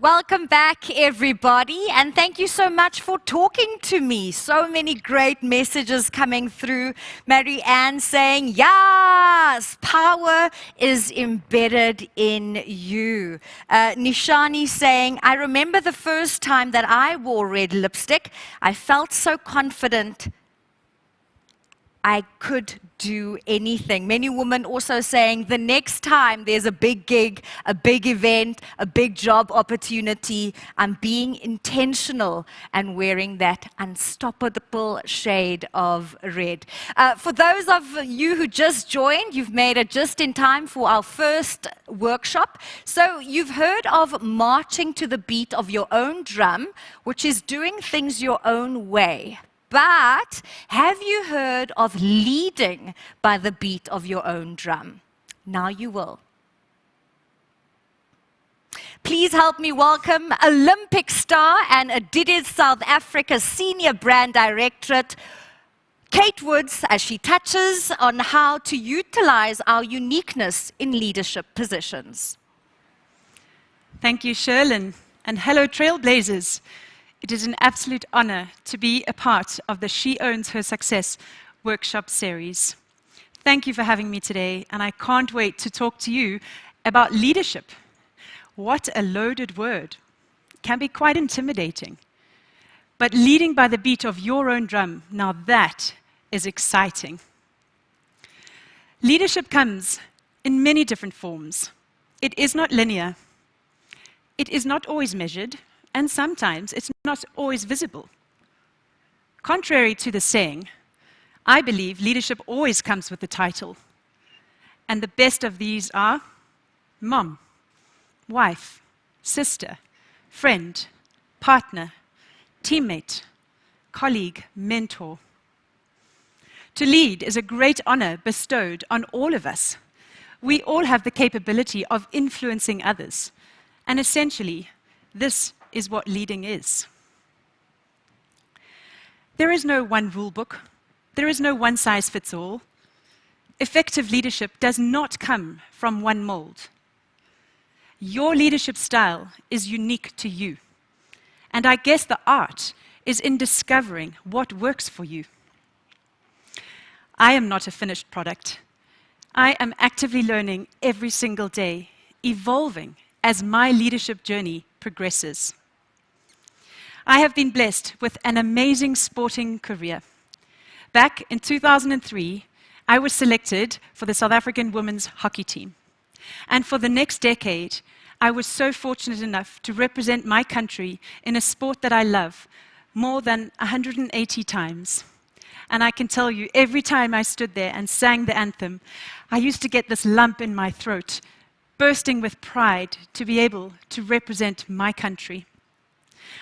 Welcome back, everybody, and thank you so much for talking to me. So many great messages coming through. Mary Ann saying, yes, power is embedded in you. Nishani saying, I remember the first time that I wore red lipstick. I felt so confident I could do anything. Many women also saying the next time there's a big gig, a big event, a big job opportunity, I'm being intentional and wearing that unstoppable shade of red. For those of you who just joined, you've made it just in time for our first workshop. So you've heard of marching to the beat of your own drum, which is doing things your own way. But have you heard of leading by the beat of your own drum? Now you will. Please help me welcome Olympic star and Adidas South Africa Senior Brand Directorate, Kate Woods, as she touches on how to utilize our uniqueness in leadership positions. Thank you, Sherlyn, and hello, Trailblazers. It is an absolute honor to be a part of the She Owns Her Success workshop series. Thank you for having me today, and I can't wait to talk to you about leadership. What a loaded word. It can be quite intimidating. But leading by the beat of your own drum, now that is exciting. Leadership comes in many different forms. It is not linear. It is not always measured. And sometimes it's not always visible. Contrary to the saying, I believe leadership always comes with the title. And the best of these are mom, wife, sister, friend, partner, teammate, colleague, mentor. To lead is a great honor bestowed on all of us. We all have the capability of influencing others. And essentially, this is what leading is. There is no one rule book. There is no one size fits all. Effective leadership does not come from one mold. Your leadership style is unique to you. And I guess the art is in discovering what works for you. I am not a finished product. I am actively learning every single day, evolving as my leadership journey progresses. I have been blessed with an amazing sporting career. Back in 2003, I was selected for the South African women's hockey team. And for the next decade, I was so fortunate enough to represent my country in a sport that I love more than 180 times. And I can tell you, every time I stood there and sang the anthem, I used to get this lump in my throat, bursting with pride to be able to represent my country.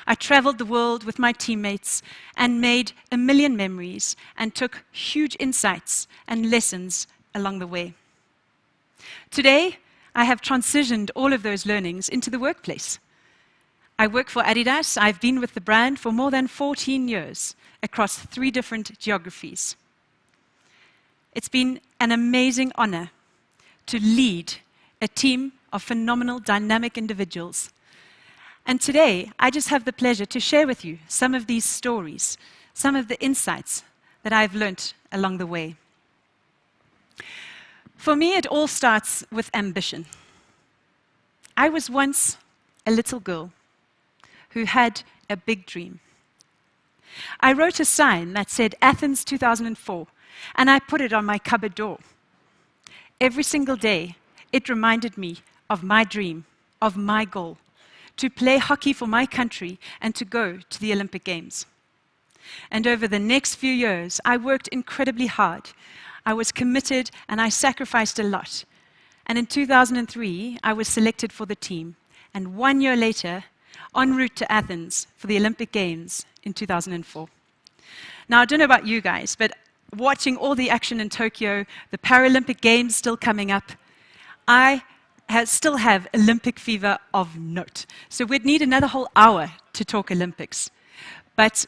I traveled the world with my teammates and made a million memories and took huge insights and lessons along the way. Today, I have transitioned all of those learnings into the workplace. I work for Adidas. I've been with the brand for more than 14 years across 3 different geographies. It's been an amazing honor to lead a team of phenomenal, dynamic individuals. And today, I just have the pleasure to share with you some of these stories, some of the insights that I've learned along the way. For me, it all starts with ambition. I was once a little girl who had a big dream. I wrote a sign that said Athens 2004, and I put it on my cupboard door. Every single day, it reminded me of my dream, of my goal, to play hockey for my country and to go to the Olympic Games. And over the next few years, I worked incredibly hard. I was committed and I sacrificed a lot. And in 2003, I was selected for the team. And 1 year later, en route to Athens for the Olympic Games in 2004. Now, I don't know about you guys, but watching all the action in Tokyo, the Paralympic Games still coming up, I still have Olympic fever of note. So we'd need another whole hour to talk Olympics. But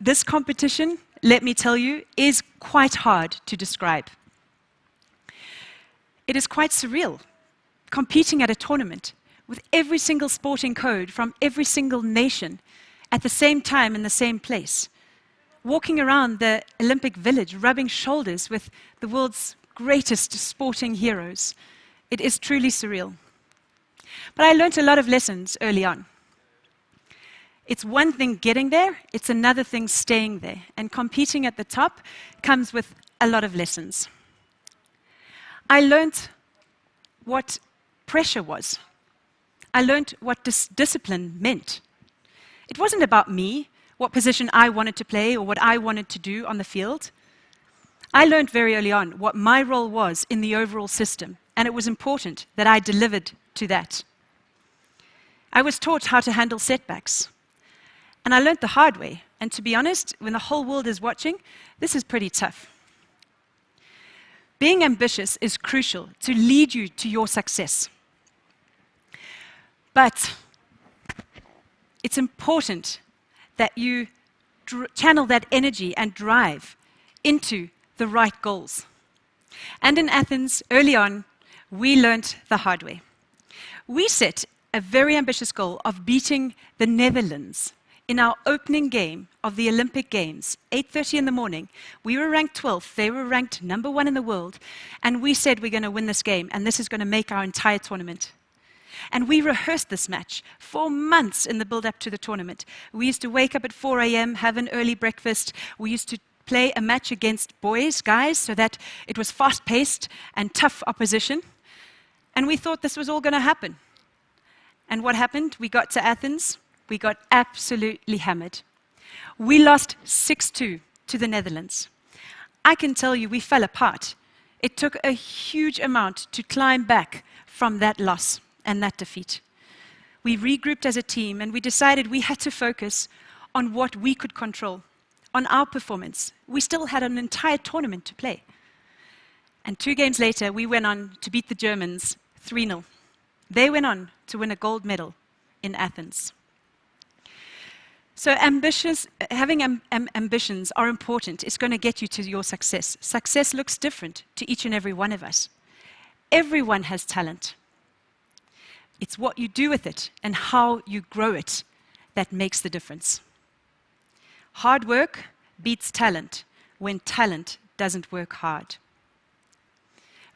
this competition, let me tell you, is quite hard to describe. It is quite surreal, competing at a tournament with every single sporting code from every single nation at the same time in the same place, walking around the Olympic Village, rubbing shoulders with the world's greatest sporting heroes. It is truly surreal. But I learned a lot of lessons early on. It's one thing getting there, it's another thing staying there. And competing at the top comes with a lot of lessons. I learned what pressure was. I learned what discipline meant. It wasn't about me, what position I wanted to play or what I wanted to do on the field. I learned very early on what my role was in the overall system, and it was important that I delivered to that. I was taught how to handle setbacks, and I learned the hard way. And to be honest, when the whole world is watching, this is pretty tough. Being ambitious is crucial to lead you to your success. But it's important that you channel that energy and drive into the right goals. And in Athens, early on, we learned the hard way. We set a very ambitious goal of beating the Netherlands in our opening game of the Olympic Games, 8:30 in the morning. We were ranked 12th, they were ranked number 1 in the world, and we said we're going to win this game, and this is going to make our entire tournament. And we rehearsed this match for months in the build-up to the tournament. We used to wake up at 4 a.m., have an early breakfast. We used to play a match against guys, so that it was fast-paced and tough opposition. And we thought this was all going to happen. And what happened? We got to Athens. We got absolutely hammered. We lost 6-2 to the Netherlands. I can tell you we fell apart. It took a huge amount to climb back from that loss and that defeat. We regrouped as a team and we decided we had to focus on what we could control, on our performance. We still had an entire tournament to play. And 2 games later, we went on to beat the Germans 3-0. They went on to win a gold medal in Athens. So having ambitions are important. It's going to get you to your success. Success looks different to each and every one of us. Everyone has talent. It's what you do with it and how you grow it that makes the difference. Hard work beats talent when talent doesn't work hard.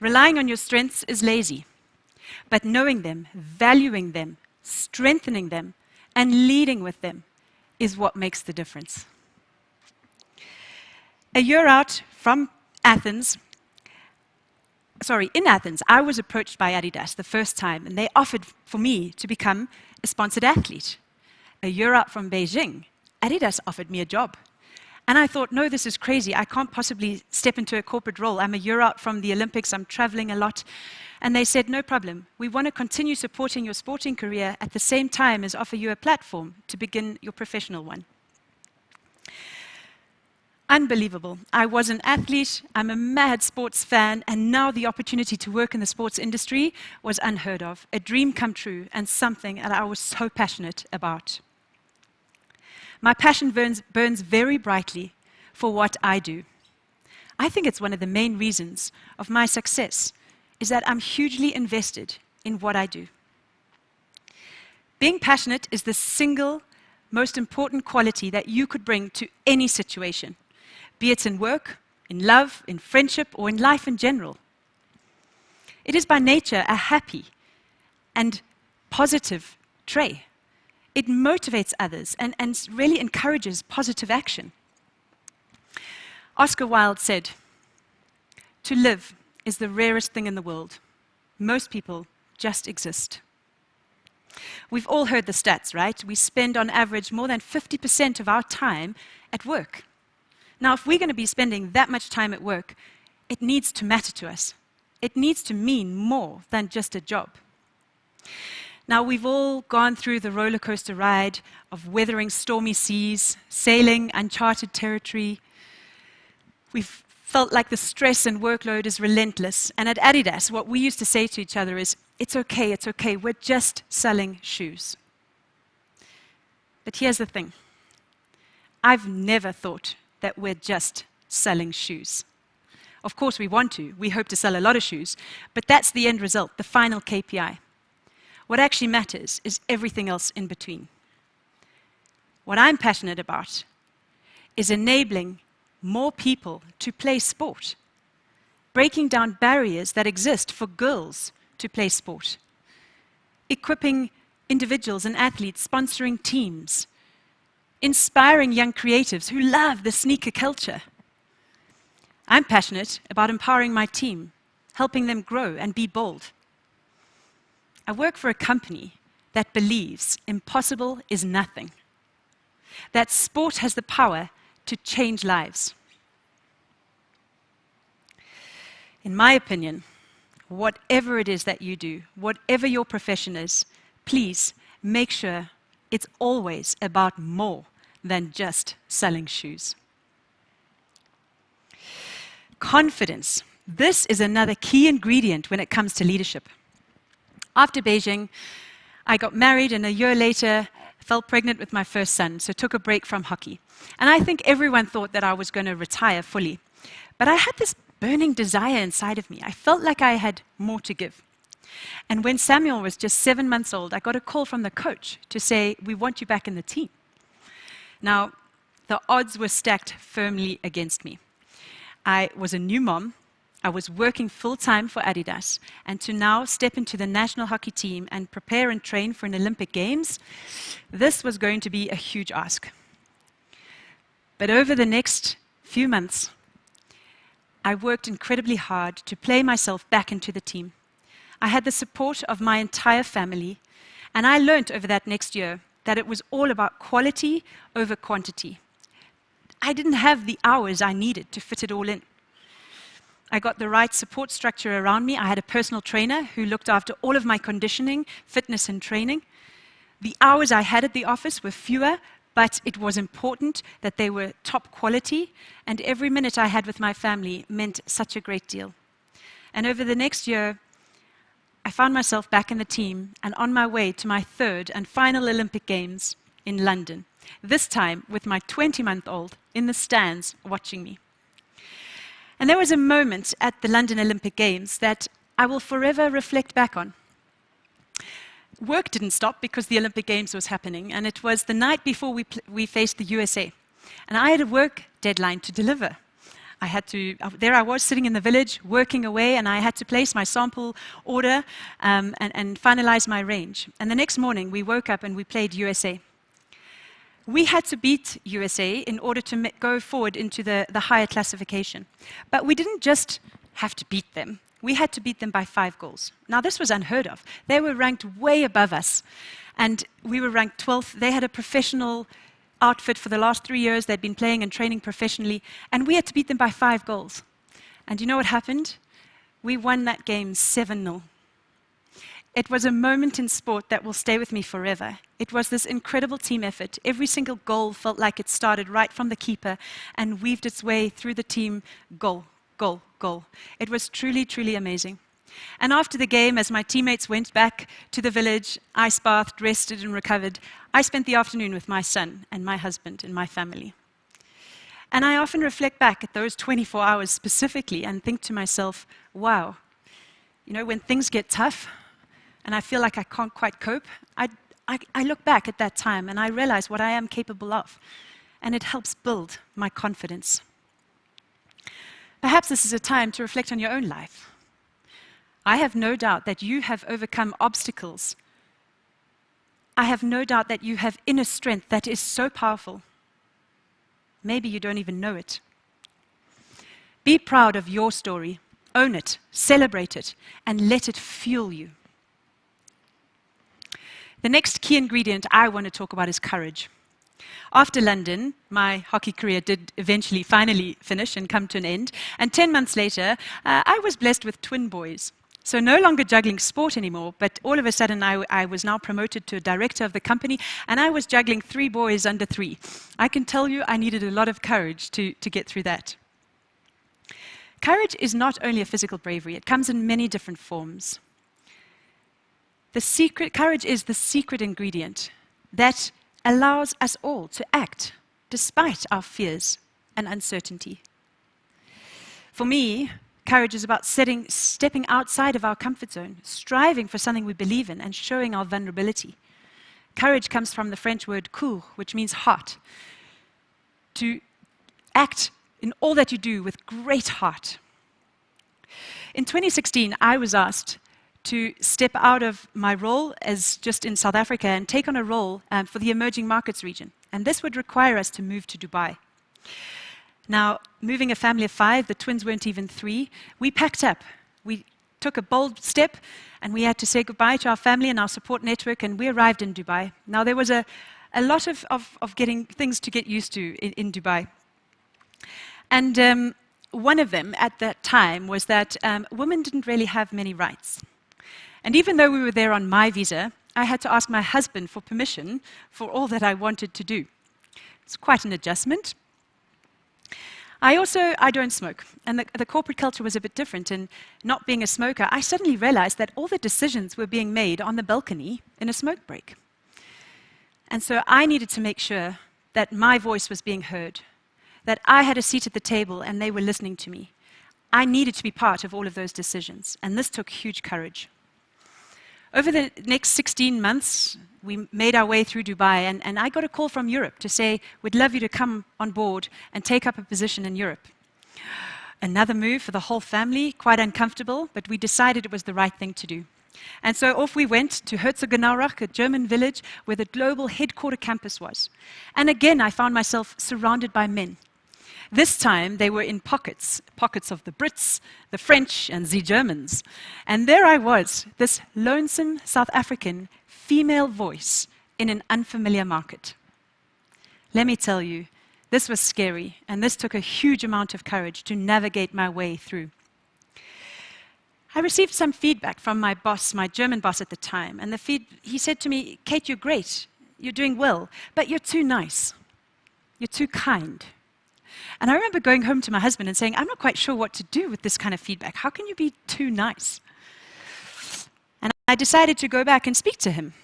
Relying on your strengths is lazy, but knowing them, valuing them, strengthening them, and leading with them is what makes the difference. A year out from Athens, in Athens, I was approached by Adidas the first time, and they offered for me to become a sponsored athlete. A year out from Beijing, Adidas offered me a job. And I thought, no, this is crazy. I can't possibly step into a corporate role. I'm a year out from the Olympics. I'm traveling a lot. And they said, no problem. We want to continue supporting your sporting career at the same time as offer you a platform to begin your professional one. Unbelievable. I was an athlete, I'm a mad sports fan, and now the opportunity to work in the sports industry was unheard of. A dream come true and something that I was so passionate about. My passion burns very brightly for what I do. I think it's one of the main reasons of my success is that I'm hugely invested in what I do. Being passionate is the single most important quality that you could bring to any situation, be it in work, in love, in friendship, or in life in general. It is by nature a happy and positive trait. It motivates others and really encourages positive action. Oscar Wilde said, "To live is the rarest thing in the world. Most people just exist." We've all heard the stats, right? We spend on average more than 50% of our time at work. Now, if we're going to be spending that much time at work, it needs to matter to us. It needs to mean more than just a job. Now, we've all gone through the roller coaster ride of weathering stormy seas, sailing uncharted territory. We've felt like the stress and workload is relentless. And at Adidas, what we used to say to each other is, it's okay, we're just selling shoes. But here's the thing. I've never thought that we're just selling shoes. Of course we want to. We hope to sell a lot of shoes. But that's the end result, the final KPI. What actually matters is everything else in between. What I'm passionate about is enabling more people to play sport, breaking down barriers that exist for girls to play sport, equipping individuals and athletes, sponsoring teams, inspiring young creatives who love the sneaker culture. I'm passionate about empowering my team, helping them grow and be bold. I work for a company that believes impossible is nothing, that sport has the power to change lives. In my opinion, whatever it is that you do, whatever your profession is, please make sure it's always about more than just selling shoes. Confidence. This is another key ingredient when it comes to leadership. After Beijing, I got married, and a year later, fell pregnant with my first son, so took a break from hockey. And I think everyone thought that I was going to retire fully. But I had this burning desire inside of me. I felt like I had more to give. And when Samuel was just 7 months old, I got a call from the coach to say, "We want you back in the team." Now, the odds were stacked firmly against me. I was a new mom. I was working full-time for Adidas, and to now step into the national hockey team and prepare and train for an Olympic Games, this was going to be a huge ask. But over the next few months, I worked incredibly hard to play myself back into the team. I had the support of my entire family, and I learned over that next year that it was all about quality over quantity. I didn't have the hours I needed to fit it all in. I got the right support structure around me. I had a personal trainer who looked after all of my conditioning, fitness, and training. The hours I had at the office were fewer, but it was important that they were top quality, and every minute I had with my family meant such a great deal. And over the next year, I found myself back in the team and on my way to my third and final Olympic Games in London, this time with my 20-month-old in the stands watching me. And there was a moment at the London Olympic Games that I will forever reflect back on. Work didn't stop because the Olympic Games was happening, and it was the night before we faced the USA. And I had a work deadline to deliver. There I was sitting in the village, working away, and I had to place my sample order and finalize my range. And the next morning, we woke up and we played USA. We had to beat USA in order to go forward into the higher classification. But we didn't just have to beat them. We had to beat them by 5 goals. Now, this was unheard of. They were ranked way above us, and we were ranked 12th. They had a professional outfit for the last 3 years. They'd been playing and training professionally, and we had to beat them by 5 goals. And you know what happened? We won that game 7-0. It was a moment in sport that will stay with me forever. It was this incredible team effort. Every single goal felt like it started right from the keeper and weaved its way through the team. Goal, goal, goal. It was truly, truly amazing. And after the game, as my teammates went back to the village, ice bathed, rested, and recovered, I spent the afternoon with my son and my husband and my family. And I often reflect back at those 24 hours specifically and think to myself, wow, you know, when things get tough, and I feel like I can't quite cope, I look back at that time and I realize what I am capable of, and it helps build my confidence. Perhaps this is a time to reflect on your own life. I have no doubt that you have overcome obstacles. I have no doubt that you have inner strength that is so powerful. Maybe you don't even know it. Be proud of your story, own it, celebrate it, and let it fuel you. The next key ingredient I want to talk about is courage. After London, my hockey career did eventually finally finish and come to an end. And 10 months later, I was blessed with twin boys. So no longer juggling sport anymore, but all of a sudden I was now promoted to a director of the company, and I was juggling 3 boys under 3. I can tell you I needed a lot of courage to get through that. Courage is not only a physical bravery, it comes in many different forms. Courage is the secret ingredient that allows us all to act despite our fears and uncertainty. For me, Courage is about stepping outside of our comfort zone, striving for something we believe in, and showing our vulnerability. Courage comes from the French word coeur, which means heart. To act in all that you do with great heart. In 2016, I was asked to step out of my role as just in South Africa and take on a role for the emerging markets region. And this would require us to move to Dubai. Now, moving a family of 5, the twins weren't even 3, we packed up. We took a bold step, and we had to say goodbye to our family and our support network, and we arrived in Dubai. Now, there was a lot of getting things to get used to in Dubai. And one of them at that time was that women didn't really have many rights. And even though we were there on my visa, I had to ask my husband for permission for all that I wanted to do. It's quite an adjustment. I don't smoke, and the corporate culture was a bit different, and not being a smoker, I suddenly realized that all the decisions were being made on the balcony in a smoke break. And so I needed to make sure that my voice was being heard, that I had a seat at the table and they were listening to me. I needed to be part of all of those decisions, and this took huge courage. Over the next 16 months, we made our way through Dubai, and I got a call from Europe to say, we'd love you to come on board and take up a position in Europe. Another move for the whole family, quite uncomfortable, but we decided it was the right thing to do. And so off we went to Herzogenaurach, a German village where the global headquarter campus was. And again, I found myself surrounded by men. This time, they were in pockets of the Brits, the French, and the Germans. And there I was, this lonesome South African female voice in an unfamiliar market. Let me tell you, this was scary, and this took a huge amount of courage to navigate my way through. I received some feedback from my boss, my German boss at the time, and he said to me, "Kate, you're great, you're doing well, but you're too nice, you're too kind." And I remember going home to my husband and saying, "I'm not quite sure what to do with this kind of feedback. How can you be too nice?" And I decided to go back and speak to him.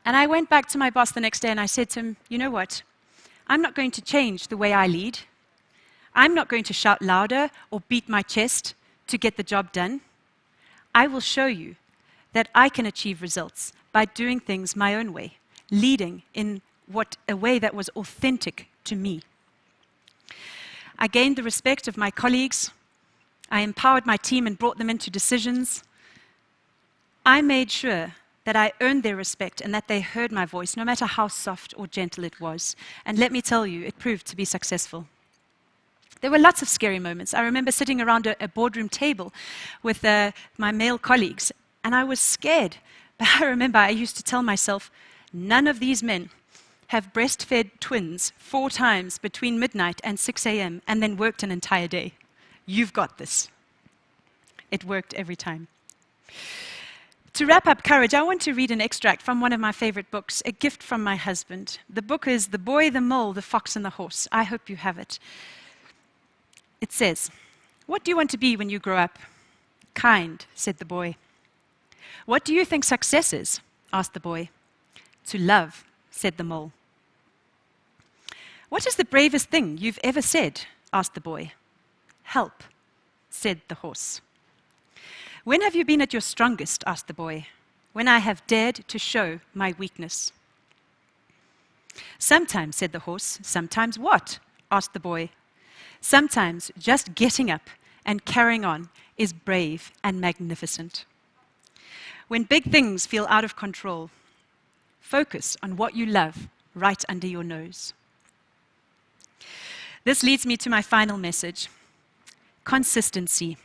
And I went back to my boss the next day and I said to him, "You know what? I'm not going to change the way I lead. I'm not going to shout louder or beat my chest to get the job done. I will show you that I can achieve results by doing things my own way, leading in a way that was authentic to me." I gained the respect of my colleagues. I empowered my team and brought them into decisions. I made sure that I earned their respect and that they heard my voice, no matter how soft or gentle it was. And let me tell you, it proved to be successful. There were lots of scary moments. I remember sitting around a boardroom table with my male colleagues, and I was scared. But I remember I used to tell myself, none of these men have breastfed twins 4 times between midnight and 6 a.m. and then worked an entire day. You've got this. It worked every time. To wrap up courage, I want to read an extract from one of my favorite books, a gift from my husband. The book is The Boy, the Mole, the Fox and the Horse. I hope you have it. It says, "What do you want to be when you grow up?" "Kind," said the boy. "What do you think success is?" asked the boy. "To love," said the mole. "What is the bravest thing you've ever said?" asked the boy. "Help," said the horse. "When have you been at your strongest?" asked the boy. "When I have dared to show my weakness." "Sometimes," said the horse. "Sometimes what?" asked the boy. "Sometimes just getting up and carrying on is brave and magnificent. When big things feel out of control, focus on what you love right under your nose." This leads me to my final message. Consistency.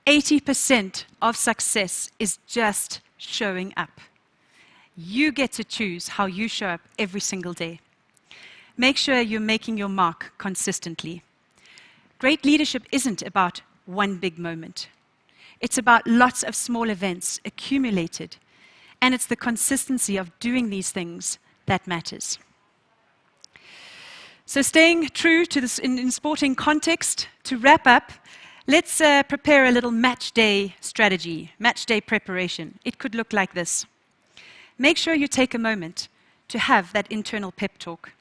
80% of success is just showing up. You get to choose how you show up every single day. Make sure you're making your mark consistently. Great leadership isn't about one big moment. It's about lots of small events accumulated, and it's the consistency of doing these things that matters. So staying true to this in sporting context, to wrap up, let's prepare a little match day strategy, match day preparation. It could look like this. Make sure you take a moment to have that internal pep talk.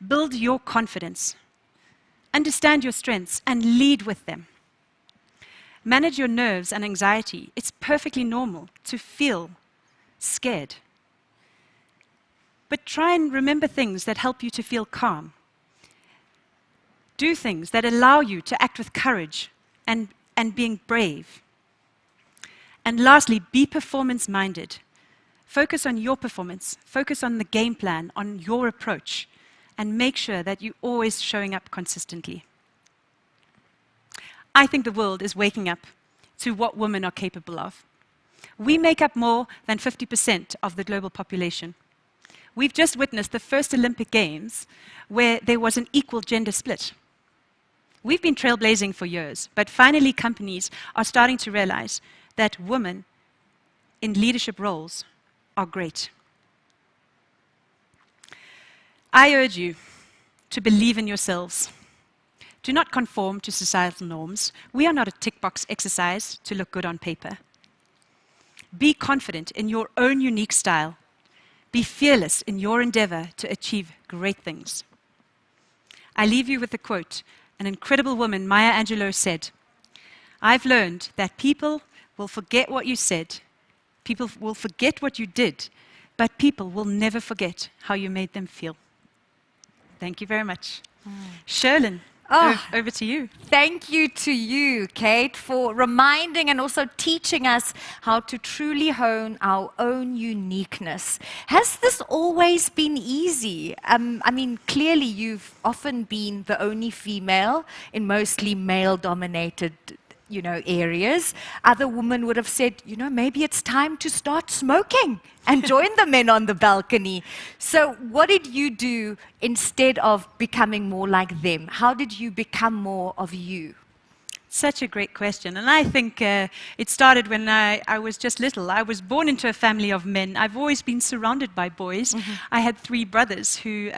Build your confidence. Understand your strengths and lead with them. Manage your nerves and anxiety. It's perfectly normal to feel scared. But try and remember things that help you to feel calm. Do things that allow you to act with courage and being brave. And lastly, be performance-minded. Focus on your performance. Focus on the game plan, on your approach, and make sure that you're always showing up consistently. I think the world is waking up to what women are capable of. We make up more than 50% of the global population. We've just witnessed the first Olympic Games where there was an equal gender split. We've been trailblazing for years, but finally companies are starting to realize that women in leadership roles are great. I urge you to believe in yourselves. Do not conform to societal norms. We are not a tick box exercise to look good on paper. Be confident in your own unique style. Be fearless in your endeavor to achieve great things. I leave you with a quote. An incredible woman, Maya Angelou, said, "I've learned that people will forget what you said, people will forget what you did, but people will never forget how you made them feel." Thank you very much. Sherlyn, over to you. Thank you to you, Kate, for reminding and also teaching us how to truly hone our own uniqueness. Has this always been easy? I mean, clearly you've often been the only female in mostly male-dominated areas. Other women would have said, maybe it's time to start smoking and join the men on the balcony. So what did you do instead of becoming more like them? How did you become more of you? Such a great question. And I think it started when I was just little. I was born into a family of men. I've always been surrounded by boys. I had 3 brothers who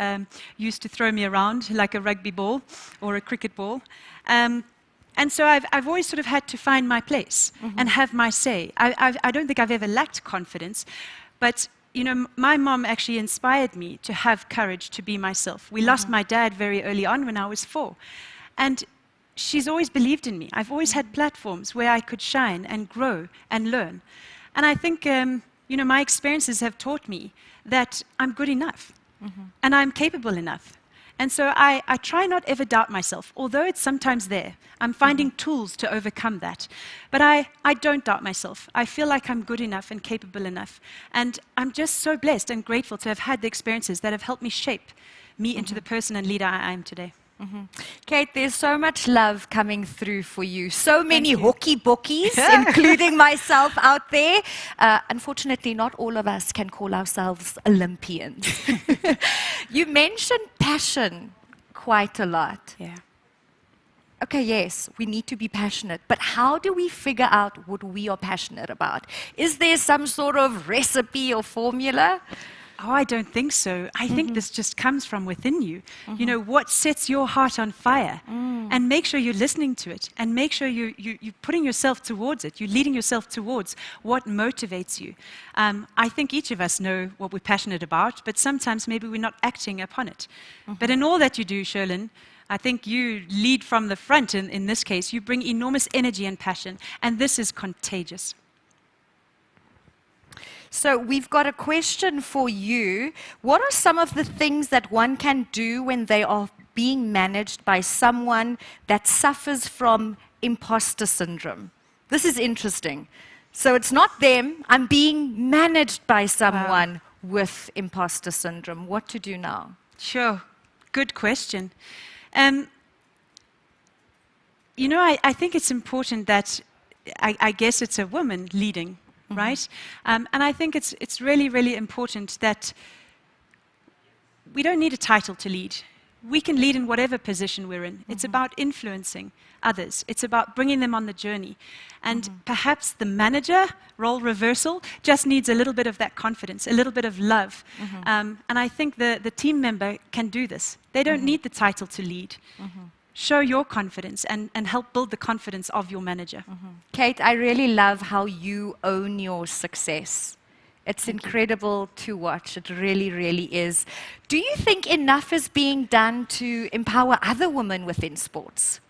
used to throw me around like a rugby ball or a cricket ball. And so I've always sort of had to find my place and have my say. I don't think I've ever lacked confidence, but my mom actually inspired me to have courage to be myself. We lost my dad very early on when I was 4, and she's always believed in me. I've always had platforms where I could shine and grow and learn. And I think my experiences have taught me that I'm good enough and I'm capable enough. And so I try not ever doubt myself, although it's sometimes there. I'm finding tools to overcome that. But I don't doubt myself. I feel like I'm good enough and capable enough. And I'm just so blessed and grateful to have had the experiences that have helped me shape me into the person and leader I am today. Kate, there's so much love coming through for you. So many hooky bookies, including myself out there. Unfortunately, not all of us can call ourselves Olympians. You mentioned passion quite a lot. Yeah. Okay, yes, we need to be passionate, but how do we figure out what we are passionate about? Is there some sort of recipe or formula? Oh, I don't think so. I think this just comes from within you. What sets your heart on fire? And make sure you're listening to it. And make sure you're putting yourself towards it. You're leading yourself towards what motivates you. I think each of us know what we're passionate about, but sometimes maybe we're not acting upon it. But in all that you do, Sherlyn, I think you lead from the front in this case. You bring enormous energy and passion. And this is contagious. So we've got a question for you. What are some of the things that one can do when they are being managed by someone that suffers from imposter syndrome? This is interesting. So it's not them. I'm being managed by someone with imposter syndrome. What to do now? Sure. Good question. I think it's important that I guess it's a woman leading. Right? And I think it's really, really important that we don't need a title to lead. We can lead in whatever position we're in. It's about influencing others. It's about bringing them on the journey. And perhaps the manager role reversal just needs a little bit of that confidence, a little bit of love. And I think the team member can do this. They don't need the title to lead. Show your confidence and help build the confidence of your manager. Kate, I really love how you own your success. It's incredible to watch. It really, really is. Do you think enough is being done to empower other women within sports?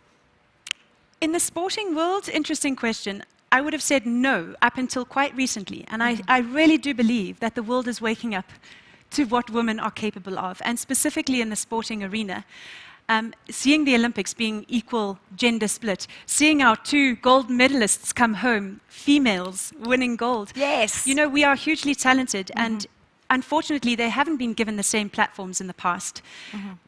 In the sporting world, interesting question. I would have said no up until quite recently. And I really do believe that the world is waking up to what women are capable of, and specifically in the sporting arena. Seeing the Olympics being equal gender split, seeing our 2 gold medalists come home, females winning gold. Yes. You know, we are hugely talented, and unfortunately, they haven't been given the same platforms in the past.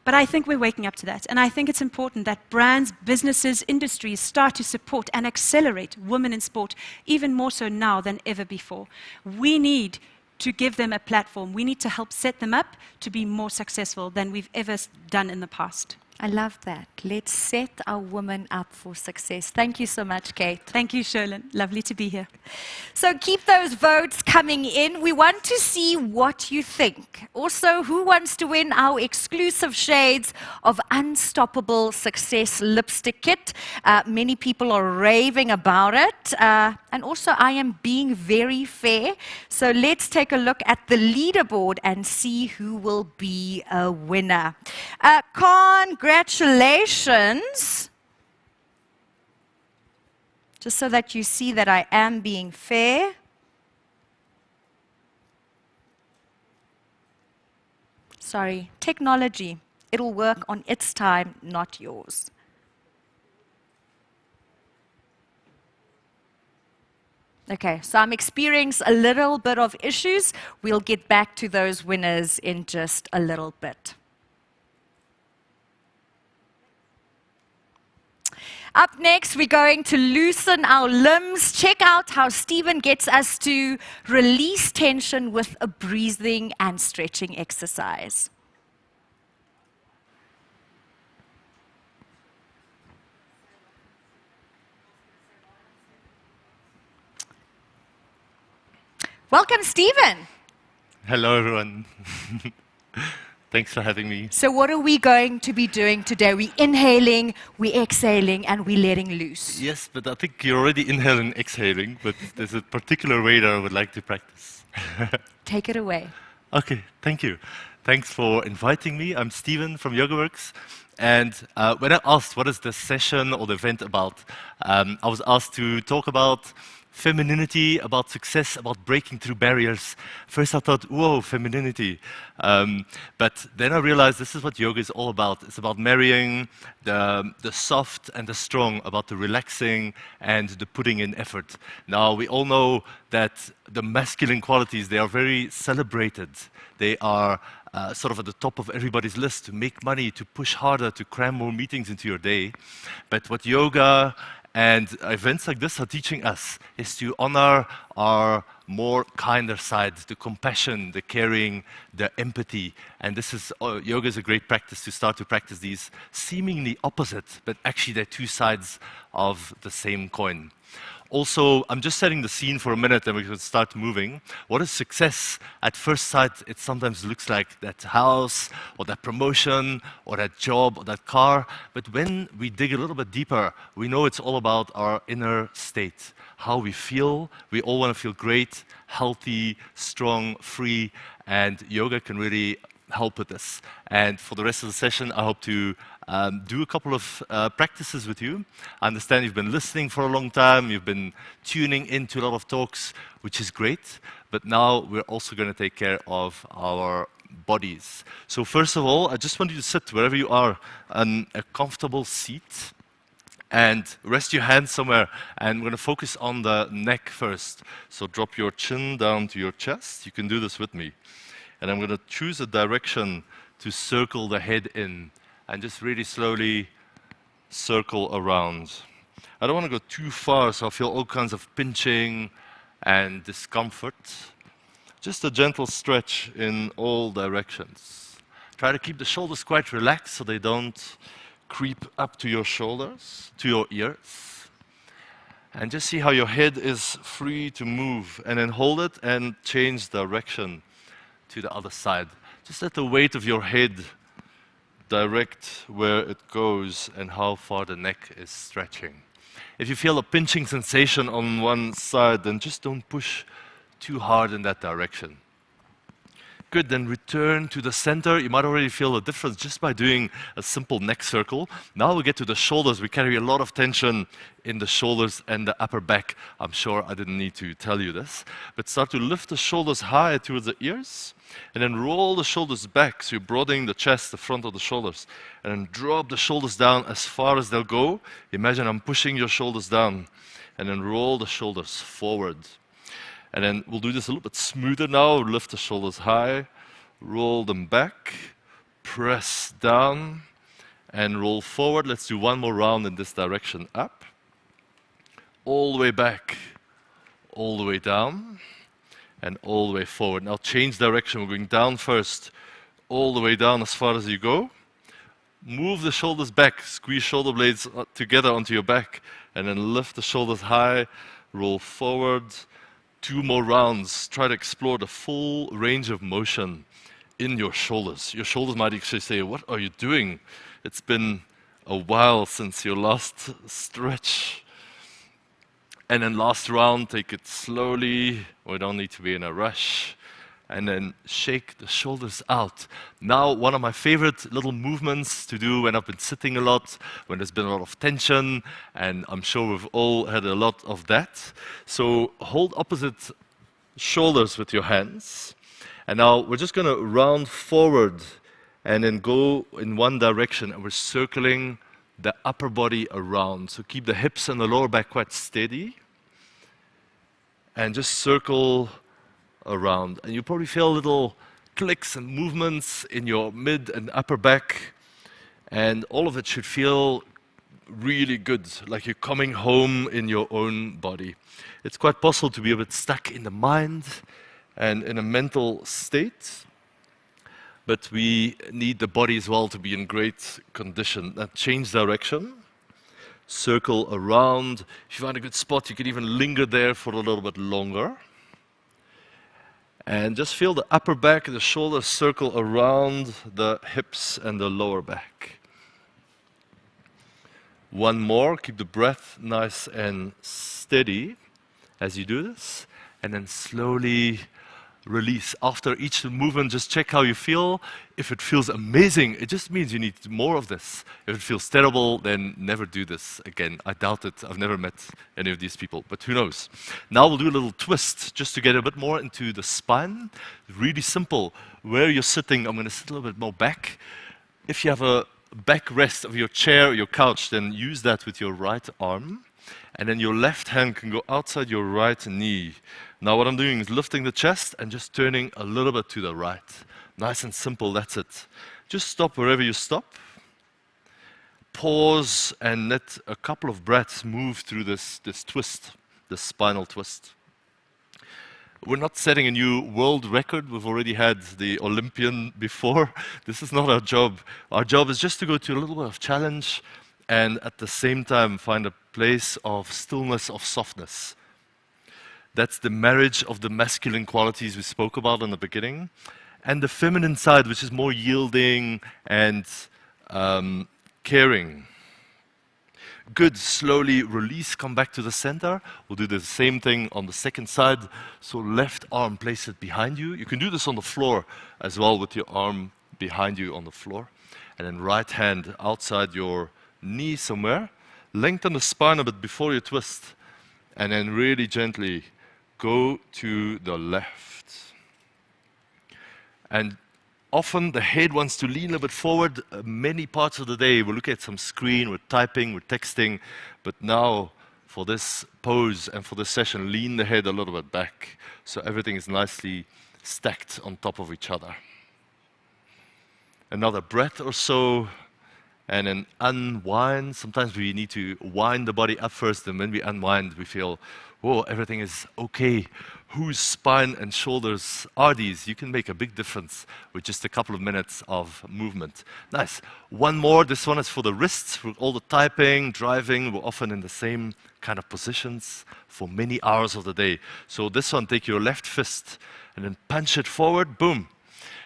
But I think we're waking up to that. And I think it's important that brands, businesses, industries start to support and accelerate women in sport, even more so now than ever before. We need to give them a platform. We need to help set them up to be more successful than we've ever done in the past. I love that. Let's set our women up for success. Thank you so much, Kate. Thank you, Sherlyn. Lovely to be here. So keep those votes coming in. We want to see what you think. Also, who wants to win our exclusive shades of Unstoppable Success lipstick kit? Many people are raving about it. And also, I am being very fair. So let's take a look at the leaderboard and see who will be a winner. Congratulations. Just so that you see that I am being fair. Sorry, technology. It'll work on its time, not yours. Okay, so I'm experiencing a little bit of issues. We'll get back to those winners in just a little bit. Up next, we're going to loosen our limbs. Check out how Stephen gets us to release tension with a breathing and stretching exercise. Welcome, Stephen. Hello, everyone. Thanks for having me. So what are we going to be doing today? We're inhaling, we're exhaling, and we're letting loose. Yes, but I think you're already inhaling, exhaling, but there's a particular way that I would like to practice. Take it away. Okay, thank you. Thanks for inviting me. I'm Steven from YogaWorks. And when I asked what is the session or the event about, I was asked to talk about femininity, about success, about breaking through barriers. First I thought, whoa, femininity. But then I realized this is what yoga is all about. It's about marrying the soft and the strong, about the relaxing and the putting in effort. Now, we all know that the masculine qualities, they are very celebrated. They are sort of at the top of everybody's list, to make money, to push harder, to cram more meetings into your day. But what yoga and events like this are teaching us is to honor our more kinder side, the compassion, the caring, the empathy. And this is, yoga is a great practice to start to practice these seemingly opposite, but actually they're 2 sides of the same coin. Also, I'm just setting the scene for a minute and we can start moving. What is success? At first sight, it sometimes looks like that house, or that promotion, or that job, or that car. But when we dig a little bit deeper, we know it's all about our inner state, how we feel. We all want to feel great, healthy, strong, free, and yoga can really help with this. And for the rest of the session, I hope to do a couple of practices with you. I understand you've been listening for a long time, you've been tuning into a lot of talks, which is great, but now we're also going to take care of our bodies. So first of all, I just want you to sit wherever you are on a comfortable seat and rest your hands somewhere, and we're going to focus on the neck first. So drop your chin down to your chest. You can do this with me. And I'm going to choose a direction to circle the head in and just really slowly circle around. I don't want to go too far, so I feel all kinds of pinching and discomfort. Just a gentle stretch in all directions. Try to keep the shoulders quite relaxed so they don't creep up to your shoulders, to your ears. And just see how your head is free to move, and then hold it and change direction to the other side. Just let the weight of your head direct where it goes and how far the neck is stretching. If you feel a pinching sensation on one side, then just don't push too hard in that direction. Good, then return to the center. You might already feel a difference just by doing a simple neck circle. Now we get to the shoulders. We carry a lot of tension in the shoulders and the upper back. I'm sure I didn't need to tell you this. But start to lift the shoulders high towards the ears, and then roll the shoulders back. So you're broadening the chest, the front of the shoulders. And then drop the shoulders down as far as they'll go. Imagine I'm pushing your shoulders down. And then roll the shoulders forward. And then we'll do this a little bit smoother now. Lift the shoulders high, roll them back, press down, and roll forward. Let's do one more round in this direction. Up, all the way back, all the way down, and all the way forward. Now change direction. We're going down first, all the way down as far as you go. Move the shoulders back, squeeze shoulder blades together onto your back, and then lift the shoulders high, roll forward. 2 more rounds. Try to explore the full range of motion in your shoulders. Your shoulders might actually say, "What are you doing? It's been a while since your last stretch." And then last round, take it slowly. We don't need to be in a rush. And then shake the shoulders out. Now, one of my favorite little movements to do when I've been sitting a lot, when there's been a lot of tension, and I'm sure we've all had a lot of that. So hold opposite shoulders with your hands. And now we're just going to round forward and then go in one direction, and we're circling the upper body around. So keep the hips and the lower back quite steady. And just circle around. And you probably feel little clicks and movements in your mid and upper back. And all of it should feel really good, like you're coming home in your own body. It's quite possible to be a bit stuck in the mind and in a mental state. But we need the body as well to be in great condition. Now change direction. Circle around. If you find a good spot, you can even linger there for a little bit longer. And just feel the upper back, the shoulders circle around the hips and the lower back. One more. Keep the breath nice and steady as you do this. And then slowly release. After each movement, just check how you feel. If it feels amazing, it just means you need more of this. If it feels terrible, then never do this again. I doubt it. I've never met any of these people, but who knows. Now we'll do a little twist just to get a bit more into the spine. Really simple. Where you're sitting, I'm going to sit a little bit more back. If you have a backrest of your chair or your couch, then use that with your right arm. And then your left hand can go outside your right knee. Now what I'm doing is lifting the chest and just turning a little bit to the right. Nice and simple, that's it. Just stop wherever you stop. Pause and let a couple of breaths move through this twist, this spinal twist. We're not setting a new world record. We've already had the Olympian before. This is not our job. Our job is just to go to a little bit of challenge and at the same time find a place of stillness, of softness. That's the marriage of the masculine qualities we spoke about in the beginning, and the feminine side, which is more yielding and caring. Good, slowly release, come back to the center. We'll do the same thing on the second side. So left arm, place it behind you. You can do this on the floor as well with your arm behind you on the floor. And then right hand outside your knee somewhere. Lengthen the spine a bit before you twist. And then really gently go to the left. And often the head wants to lean a bit forward. Many parts of the day we look at some screen, we're typing, we're texting. But now for this pose and for this session, lean the head a little bit back so everything is nicely stacked on top of each other. Another breath or so. And then unwind. Sometimes we need to wind the body up first, and when we unwind, we feel, whoa, everything is okay. Whose spine and shoulders are these? You can make a big difference with just a couple of minutes of movement. Nice. One more. This one is for the wrists. For all the typing, driving, we're often in the same kind of positions for many hours of the day. So this one, take your left fist and then punch it forward. Boom.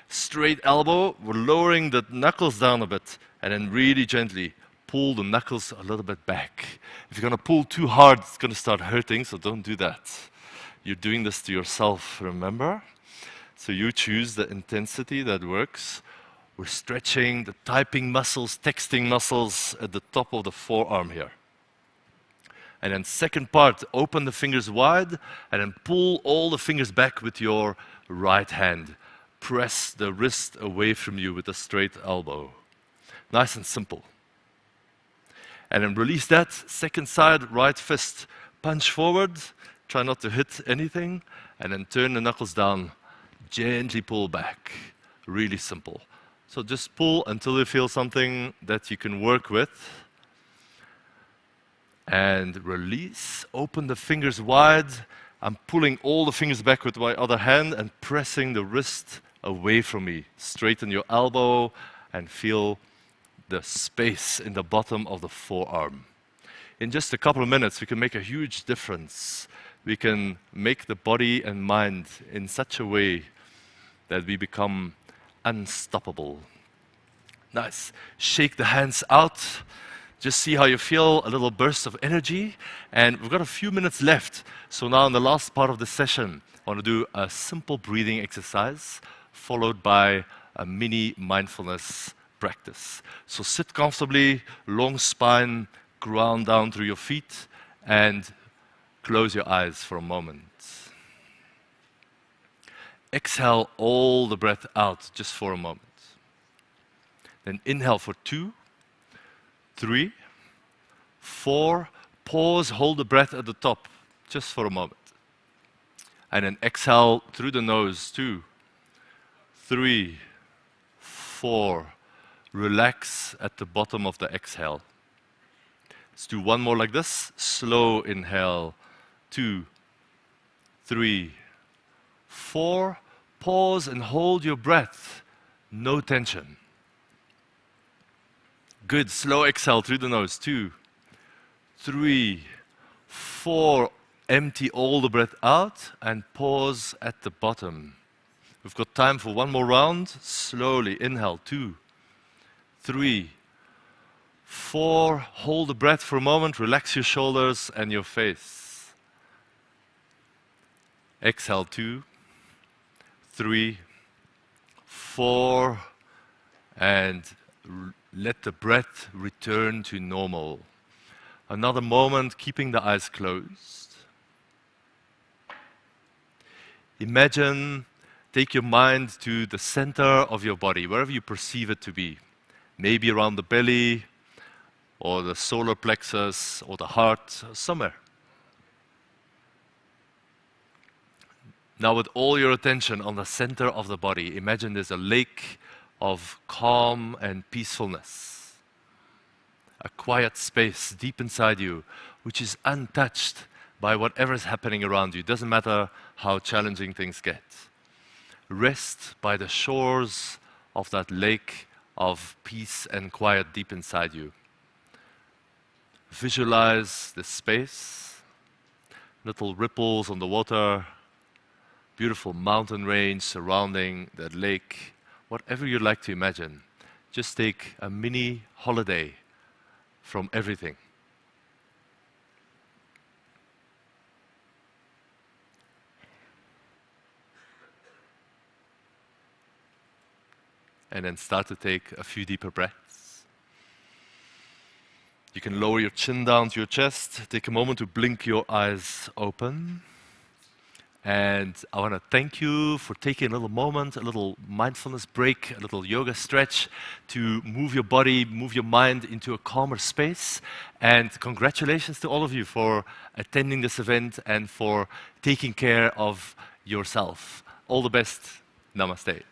Straight elbow. We're lowering the knuckles down a bit. And then really gently pull the knuckles a little bit back. If you're going to pull too hard, it's going to start hurting, so don't do that. You're doing this to yourself, remember? So you choose the intensity that works. We're stretching the typing muscles, texting muscles at the top of the forearm here. And then second part, open the fingers wide and then pull all the fingers back with your right hand. Press the wrist away from you with a straight elbow. Nice and simple. And then release that. Second side, right fist, punch forward. Try not to hit anything. And then turn the knuckles down. Gently pull back. Really simple. So just pull until you feel something that you can work with. And release. Open the fingers wide. I'm pulling all the fingers back with my other hand and pressing the wrist away from me. Straighten your elbow and feel the space in the bottom of the forearm. In just a couple of minutes, we can make a huge difference. We can make the body and mind in such a way that we become unstoppable. Nice. Shake the hands out. Just see how you feel, a little burst of energy. And we've got a few minutes left. So now in the last part of the session, I want to do a simple breathing exercise followed by a mini mindfulness practice. So sit comfortably, long spine, ground down through your feet, and close your eyes for a moment. Exhale all the breath out just for a moment. Then inhale for 2, 3, 4. Pause, hold the breath at the top just for a moment. And then exhale through the nose, 2, 3, 4. Relax at the bottom of the exhale. Let's do one more like this. Slow inhale, 2, 3, 4. Pause and hold your breath. No tension. Good. Slow exhale through the nose. 2, 3, 4. Empty all the breath out and pause at the bottom. We've got time for one more round. Slowly inhale. 2, 3, 4. Hold the breath for a moment. Relax your shoulders and your face. Exhale. 2, 3, 4. And let the breath return to normal. Another moment, keeping the eyes closed. Imagine, take your mind to the center of your body, wherever you perceive it to be. Maybe around the belly, or the solar plexus, or the heart, somewhere. Now with all your attention on the center of the body, imagine there's a lake of calm and peacefulness. A quiet space deep inside you, which is untouched by whatever is happening around you. Doesn't matter how challenging things get. Rest by the shores of that lake of peace and quiet deep inside you. Visualize the space, little ripples on the water, beautiful mountain range surrounding that lake, whatever you'd like to imagine. Just take a mini holiday from everything. And then start to take a few deeper breaths. You can lower your chin down to your chest. Take a moment to blink your eyes open. And I want to thank you for taking a little moment, a little mindfulness break, a little yoga stretch to move your body, move your mind into a calmer space. And congratulations to all of you for attending this event and for taking care of yourself. All the best. Namaste.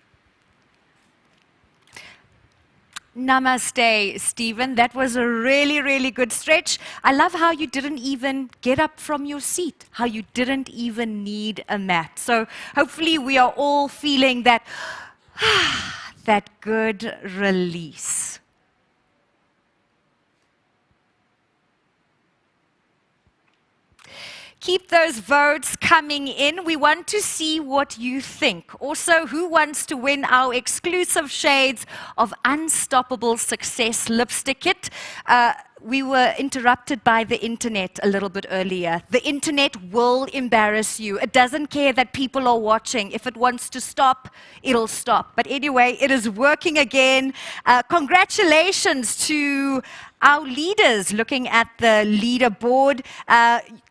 Namaste, Stephen. That was a really, really good stretch. I love how you didn't even get up from your seat, how you didn't even need a mat. So hopefully we are all feeling that, that good release. Keep those votes coming in. We want to see what you think. Also, who wants to win our exclusive shades of Unstoppable Success lipstick kit? fact, we were interrupted by the internet a little bit earlier. The internet will embarrass you. It doesn't care that people are watching. If it wants to stop, it'll stop. But anyway, it is working again. Congratulations to our leaders looking at the leaderboard.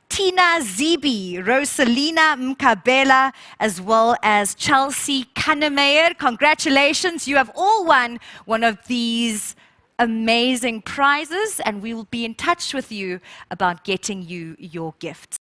Tina Zibi, Rosalina Mkabela, as well as Chelsea Kannemeyer. Congratulations, you have all won one of these amazing prizes, and we will be in touch with you about getting you your gifts.